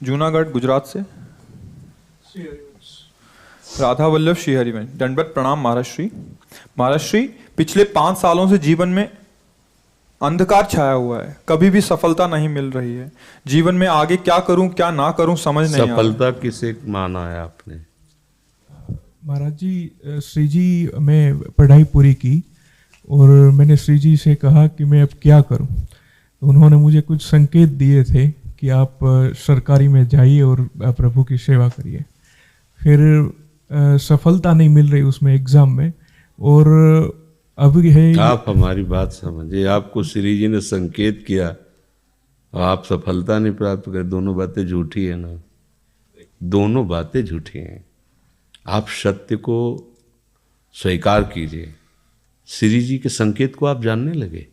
जूनागढ़ गुजरात से। राधा वल्लभ श्रीहरि में दंडवत प्रणाम महाराज श्री। महाराज श्री, पिछले 5 सालों से जीवन में अंधकार छाया हुआ है, कभी भी सफलता नहीं मिल रही है। जीवन में आगे क्या करूं क्या ना करूं समझ नहीं आ रहा। सफलता किसे माना है आपने? महाराज जी, श्री जी मैं पढ़ाई पूरी की और मैंने श्री जी से कहा कि मैं अब क्या करूं। तो उन्होंने मुझे कुछ संकेत दिए थे कि आप सरकारी में जाइए और प्रभु की सेवा करिए। फिर सफलता नहीं मिल रही उसमें एग्ज़ाम में, और अभी है। आप हमारी बात समझिए, आपको श्री जी ने संकेत किया और आप सफलता नहीं प्राप्त कर, दोनों बातें झूठी है ना, दोनों बातें झूठी हैं। आप सत्य को स्वीकार कीजिए। श्री जी के संकेत को आप जानने लगे।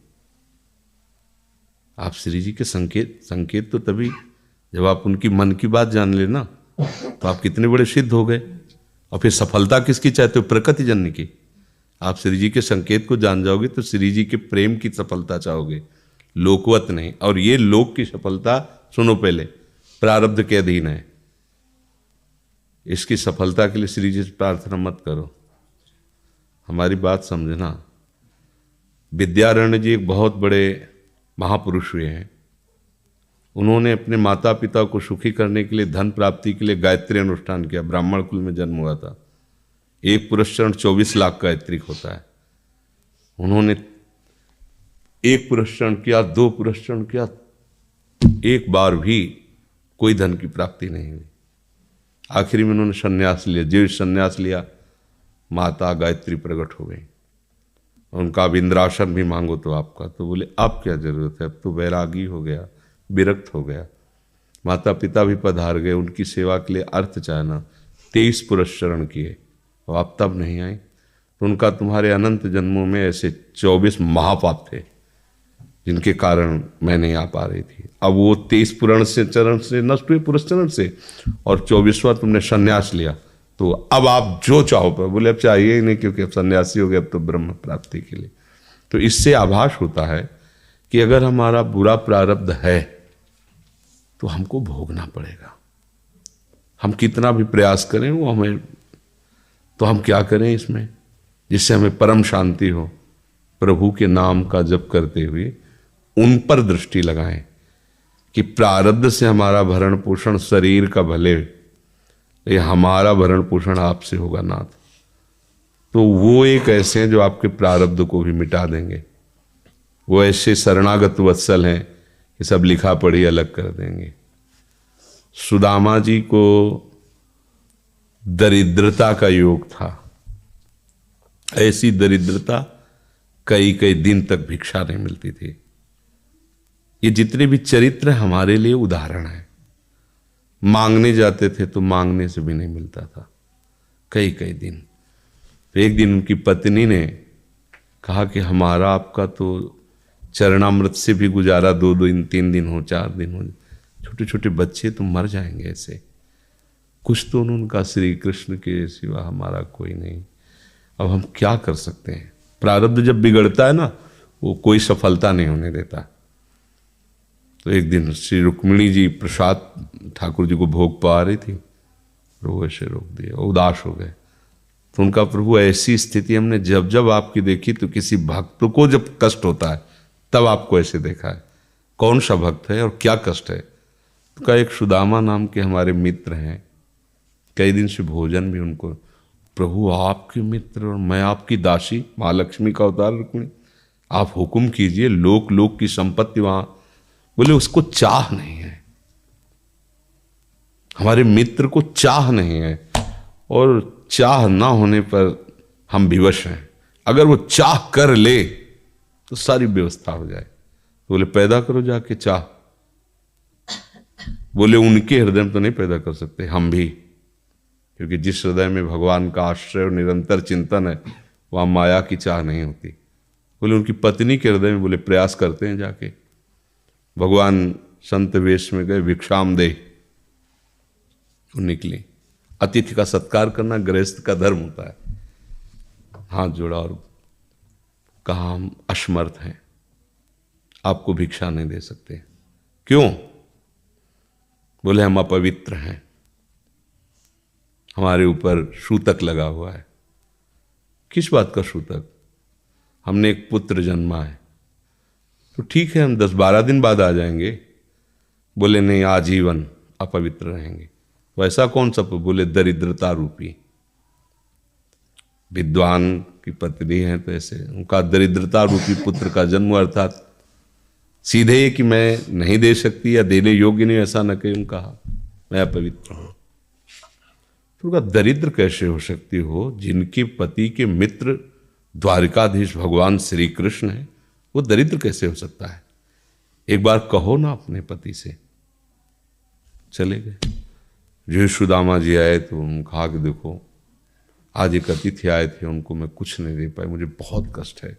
आप श्री जी के संकेत तो तभी जब आप उनकी मन की बात जान लेना, तो आप कितने बड़े सिद्ध हो गए। और फिर सफलता किसकी चाहते हो? प्रकृति जन्य की। आप श्री जी के संकेत को जान जाओगे तो श्री जी के प्रेम की सफलता चाहोगे, लोकवत नहीं। और ये लोक की सफलता, सुनो पहले, प्रारब्ध के अधीन है। इसकी सफलता के लिए श्री जी से प्रार्थना मत करो, हमारी बात समझना। विद्यारण्य जी एक बहुत बड़े महापुरुष हुए हैं। उन्होंने अपने माता पिता को सुखी करने के लिए, धन प्राप्ति के लिए गायत्री अनुष्ठान किया। ब्राह्मण कुल में जन्म हुआ था। एक पुरस्चरण 24 लाख गायत्री होता है। उन्होंने एक पुरस्चरण किया, 2 पुरस्चरण किया, एक बार भी कोई धन की प्राप्ति नहीं हुई। आखिरी में उन्होंने संन्यास लिया। जीव संन्यास लिया, माता गायत्री प्रकट हो गई। उनका अब इंद्रासन भी मांगो तो आपका, तो बोले अब क्या जरूरत है, अब तो वैरागी हो गया, विरक्त हो गया। माता पिता भी पधार गए, उनकी सेवा के लिए अर्थ चाहना। 23 पुरस्चरण किए और आप तब नहीं आए, तो उनका तुम्हारे अनंत जन्मों में ऐसे 24 महापाप थे जिनके कारण मैं नहीं आ पा रही थी। अब वो 23 चरण से नष्ट हुए, पुरस्चरण से, और 24वां तुमने संन्यास लिया, तो अब आप जो चाहो पर। बोले अब चाहिए ही नहीं, क्योंकि अब सन्यासी हो गए, अब तो ब्रह्म प्राप्ति के लिए। तो इससे आभास होता है कि अगर हमारा बुरा प्रारब्ध है तो हमको भोगना पड़ेगा। हम कितना भी प्रयास करें वो हमें, तो हम क्या करें इसमें जिससे हमें परम शांति हो? प्रभु के नाम का जप करते हुए उन पर दृष्टि लगाएं कि प्रारब्ध से हमारा भरण पोषण शरीर का भले, ये हमारा भरण पोषण आपसे होगा नाथ। तो वो एक ऐसे हैं जो आपके प्रारब्ध को भी मिटा देंगे। वो ऐसे शरणागत वत्सल हैं कि सब लिखा पढ़ी अलग कर देंगे। सुदामा जी को दरिद्रता का योग था। ऐसी दरिद्रता, कई कई दिन तक भिक्षा नहीं मिलती थी। ये जितने भी चरित्र हमारे लिए उदाहरण है। मांगने जाते थे तो मांगने से भी नहीं मिलता था, कई कई दिन। तो एक दिन उनकी पत्नी ने कहा कि हमारा आपका तो चरणामृत से भी गुजारा 2 दिन 3 दिन हो, 4 दिन हो, छोटे छोटे बच्चे तो मर जाएंगे ऐसे। कुछ तो उन्होंने कहा, श्री कृष्ण के सिवा हमारा कोई नहीं। अब हम क्या कर सकते हैं? प्रारब्ध जब बिगड़ता है ना, वो कोई सफलता नहीं होने देता। तो एक दिन श्री रुक्मिणी जी प्रसाद ठाकुर जी को भोग पा रही थी, वो ऐसे रोक दिया, उदास हो गए। तो उनका, प्रभु ऐसी स्थिति हमने जब जब आपकी देखी, तो किसी भक्त को जब कष्ट होता है तब आपको ऐसे देखा है। कौन सा भक्त है और क्या कष्ट है? तो कहा, एक सुदामा नाम के हमारे मित्र हैं, कई दिन से भोजन भी उनको। प्रभु आपके मित्र और मैं आपकी दासी, महालक्ष्मी का अवतार रुक्मिणी, आप हुक्म कीजिए। लोक लोक की संपत्ति वहां, बोले उसको चाह नहीं है, हमारे मित्र को चाह नहीं है, और चाह ना होने पर हम विवश हैं। अगर वो चाह कर ले तो सारी व्यवस्था हो जाए। तो बोले पैदा करो जाके चाह। बोले उनके हृदय में तो नहीं पैदा कर सकते, हम भी, क्योंकि जिस हृदय में भगवान का आश्रय और निरंतर चिंतन है, वहां माया की चाह नहीं होती। बोले उनकी पत्नी के हृदय में, बोले प्रयास करते हैं जाके। भगवान संत वेश में गए, भिक्षाम दे, वो निकली। अतिथि का सत्कार करना गृहस्थ का धर्म होता है। हाथ जोड़ा और कहा, हम असमर्थ हैं, आपको भिक्षा नहीं दे सकते। क्यों? बोले हम अपवित्र हैं, हमारे ऊपर सूतक लगा हुआ है। किस बात का सूतक? हमने एक पुत्र जन्मा है। तो ठीक है, हम 10-12 दिन बाद आ जाएंगे। बोले नहीं, आजीवन अपवित्र रहेंगे। वैसा कौन सा? बोले दरिद्रता रूपी। विद्वान की पत्नी है तो ऐसे उनका दरिद्रता रूपी पुत्र का जन्म, अर्थात सीधे कि मैं नहीं दे सकती या देने योग्य नहीं, ऐसा न कहीं उनका मैं अपवित्र हूं। तो उनका दरिद्र कैसे हो सकती हो? जिनके पति के मित्र द्वारिकाधीश भगवान श्री कृष्ण है, वो दरिद्र कैसे हो सकता है? एक बार कहो ना अपने पति से। चले गए। जो सुदामा जी आए तो उन्होंने कहा कि देखो आज एक अतिथि आए थे, उनको मैं कुछ नहीं दे पाई, मुझे बहुत कष्ट है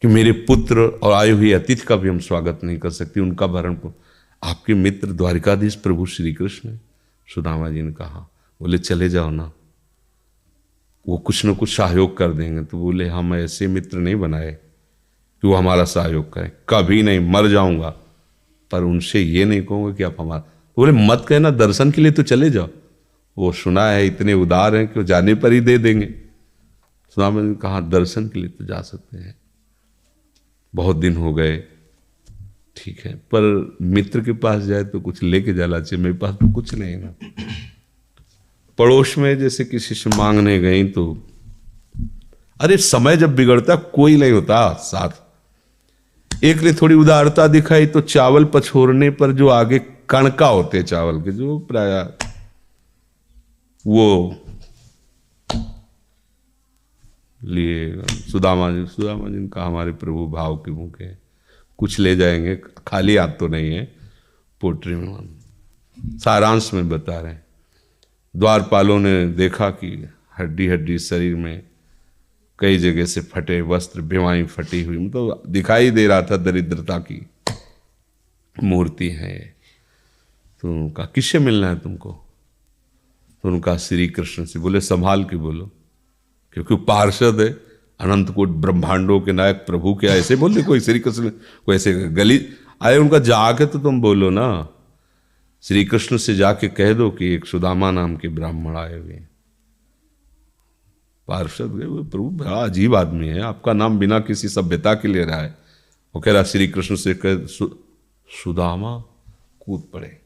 कि मेरे पुत्र और आए हुए अतिथि का भी हम स्वागत नहीं कर सकती, उनका भरण आपके मित्र द्वारिकाधीश प्रभु श्री कृष्ण है। सुदामा जी ने कहा, बोले चले जाओ ना, वो कुछ न कुछ सहयोग कर देंगे। तो बोले हम ऐसे मित्र नहीं बनाए कि वो हमारा सहयोग करें, कभी नहीं, मर जाऊंगा पर उनसे ये नहीं कहूँगा कि आप हमारा। बोले मत कहना, दर्शन के लिए तो चले जाओ, वो सुना है इतने उदार हैं कि वो जाने पर ही दे देंगे। सुदामा जी ने कहा दर्शन के लिए तो जा सकते हैं, बहुत दिन हो गए, ठीक है, पर मित्र के पास जाए तो कुछ लेके जाना चाहिए, मेरे पास तो कुछ नहीं है ना। पड़ोस में जैसे किसी से मांगने गई तो अरे समय जब बिगड़ता कोई नहीं होता साथ। एक ने थोड़ी उदारता दिखाई तो चावल पछोरने पर जो आगे कणका होते चावल के, जो प्राय वो लिए सुदामा जी ने कहा हमारे प्रभु भाव के भूखे, कुछ ले जाएंगे, खाली हाथ तो नहीं है। पोट्री में सारांश में बता रहे हैं, द्वारपालों ने देखा कि हड्डी हड्डी शरीर में कई जगह से फटे वस्त्र, बेवाई फटी हुई, मतलब दिखाई दे रहा था दरिद्रता की मूर्ति है। तो उनका किससे मिलना है तुमको? तो उनका श्री कृष्ण से। बोले संभाल के बोलो, क्योंकि पार्षद है, अनंत कोट ब्रह्मांडों के नायक प्रभु के ऐसे बोले कोई श्री कृष्ण कोई ऐसे गली आए, उनका जाके तो तुम बोलो ना, श्री कृष्ण से जाके कह दो कि एक सुदामा नाम के ब्राह्मण आए हुए। पार्षद गए, वो प्रभु बड़ा अजीब आदमी है, आपका नाम बिना किसी सभ्यता के ले रहा है। वो कह रहा श्री कृष्ण से कह सुदामा, कूद पड़े,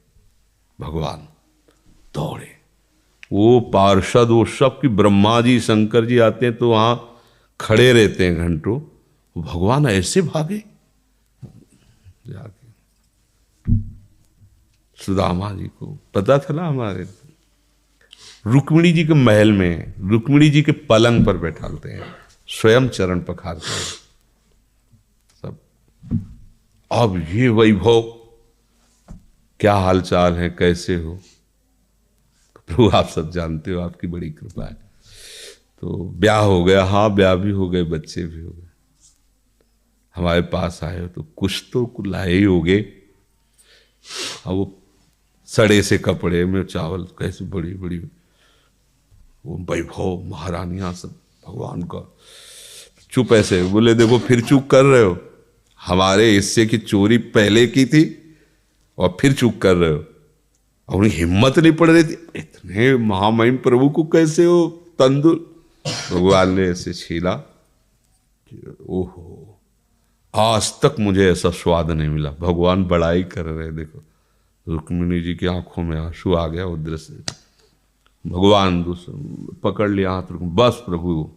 भगवान दौड़े। वो पार्षद वो सब की ब्रह्मा जी शंकर जी आते हैं तो वहां खड़े रहते हैं घंटों, भगवान ऐसे भागे जाके। सुदामा जी को पता था ना, हमारे रुक्मिणी जी के महल में रुक्मिणी जी के पलंग पर बैठाते हैं, स्वयं चरण पखारते हैं सब। अब ये वैभव, क्या हालचाल है, कैसे हो? प्रभु आप सब जानते हो, आपकी बड़ी कृपा है। तो ब्याह हो गया, हाँ ब्याह भी हो गए, बच्चे भी हो गए। हमारे पास आए हो तो कुछ तो लाए ही होगे। अब वो सड़े से कपड़े में चावल, कैसे बड़ी बड़ी वो वैभव, महारानियां सब भगवान का। चुप ऐसे बोले, देखो फिर चूक कर रहे हो, हमारे हिस्से की चोरी पहले की थी और फिर चूक कर रहे हो। और उन्हें हिम्मत नहीं पड़ रही थी, इतने महामहिम प्रभु को कैसे हो तंदुर। भगवान ने ऐसे छीला, ओहो आज तक मुझे ऐसा स्वाद नहीं मिला। भगवान बड़ाई कर रहे, देखो रुक्मिणी जी की आंखों में आंसू आ गया उधर से। भगवान पकड़ लिया हाथ, बस प्रभु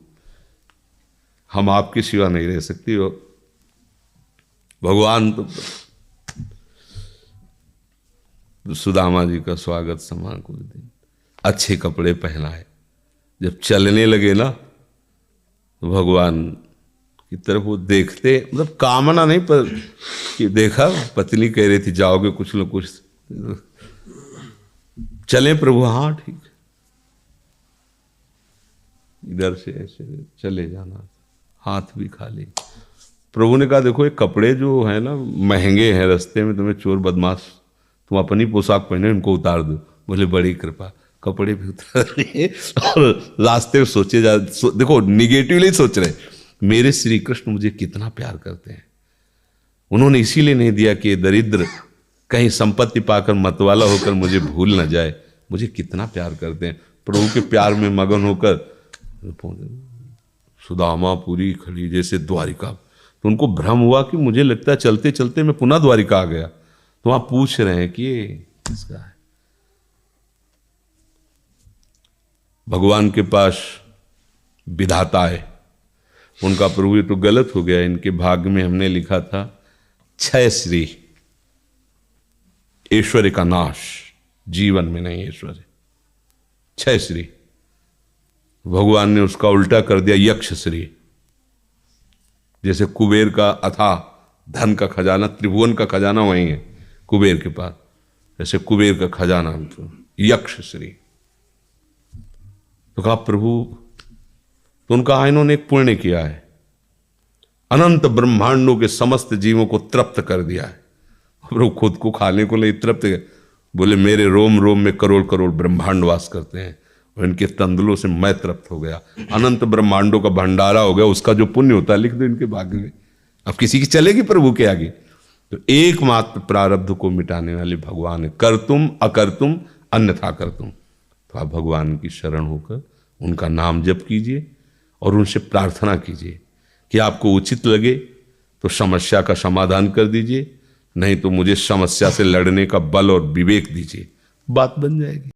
हम आपके सिवा नहीं रह सकती हो। भगवान तो सुदामा जी का स्वागत सम्मान कुछ दिन, अच्छे कपड़े पहनाए। जब चलने लगे ना तो भगवान की तरफ वो देखते, मतलब कामना नहीं पर कि देखा पत्नी कह रही थी जाओगे कुछ न कुछ, चले प्रभु, हाँ ठीक, इधर से ऐसे चले जाना, हाथ भी खाली। प्रभु ने कहा देखो ये कपड़े जो है ना महंगे हैं, रास्ते में तुम्हें चोर बदमाश, तुम अपनी पोशाक पहने इनको उतार दो। बोले बड़ी कृपा, कपड़े भी उतार लिए और रास्ते में सोचे जा देखो निगेटिवली सोच रहे, मेरे श्री कृष्ण मुझे कितना प्यार करते हैं। उन्होंने इसीलिए नहीं दिया कि दरिद्र कहीं संपत्ति पाकर मतवाला होकर मुझे भूल न जाए। मुझे कितना प्यार करते हैं, प्रभु के प्यार में मगन होकर सुदामा पूरी खड़ी जैसे द्वारिका। तो उनको भ्रम हुआ कि मुझे लगता है चलते चलते मैं पुनः द्वारिका आ गया। तो वहां पूछ रहे हैं कि ये किसका है। भगवान के पास विधाता है, उनका प्रभु ये तो गलत हो गया, इनके भाग्य में हमने लिखा था क्षय श्री, ऐश्वर्य का नाश, जीवन में नहीं ऐश्वर्य, क्षय श्री। भगवान ने उसका उल्टा कर दिया यक्ष श्री। जैसे कुबेर का अथाह धन का खजाना, त्रिभुवन का खजाना वही है कुबेर के पास, जैसे कुबेर का खजाना यक्ष श्री। तो कहा प्रभु, तो उनका इन्होंने एक पुण्य किया है, अनंत ब्रह्मांडों के समस्त जीवों को तृप्त कर दिया है। प्रभु खुद को खाने को ले तृप्त, बोले मेरे रोम रोम में करोड़ करोड़ ब्रह्मांड वास करते हैं और इनके तंदुलों से मैं तृप्त हो गया। अनंत ब्रह्मांडों का भंडारा हो गया, उसका जो पुण्य होता है लिख दो इनके भाग्य में। अब किसी की चलेगी प्रभु के आगे। तो एकमात्र प्रारब्ध को मिटाने वाले भगवान है, करतुम अकर्तुम अन्यथा करतुम। तो आप भगवान की शरण होकर उनका नाम जप कीजिए और उनसे प्रार्थना कीजिए कि आपको उचित लगे तो समस्या का समाधान कर दीजिए, नहीं तो मुझे समस्या से लड़ने का बल और विवेक दीजिए, बात बन जाएगी।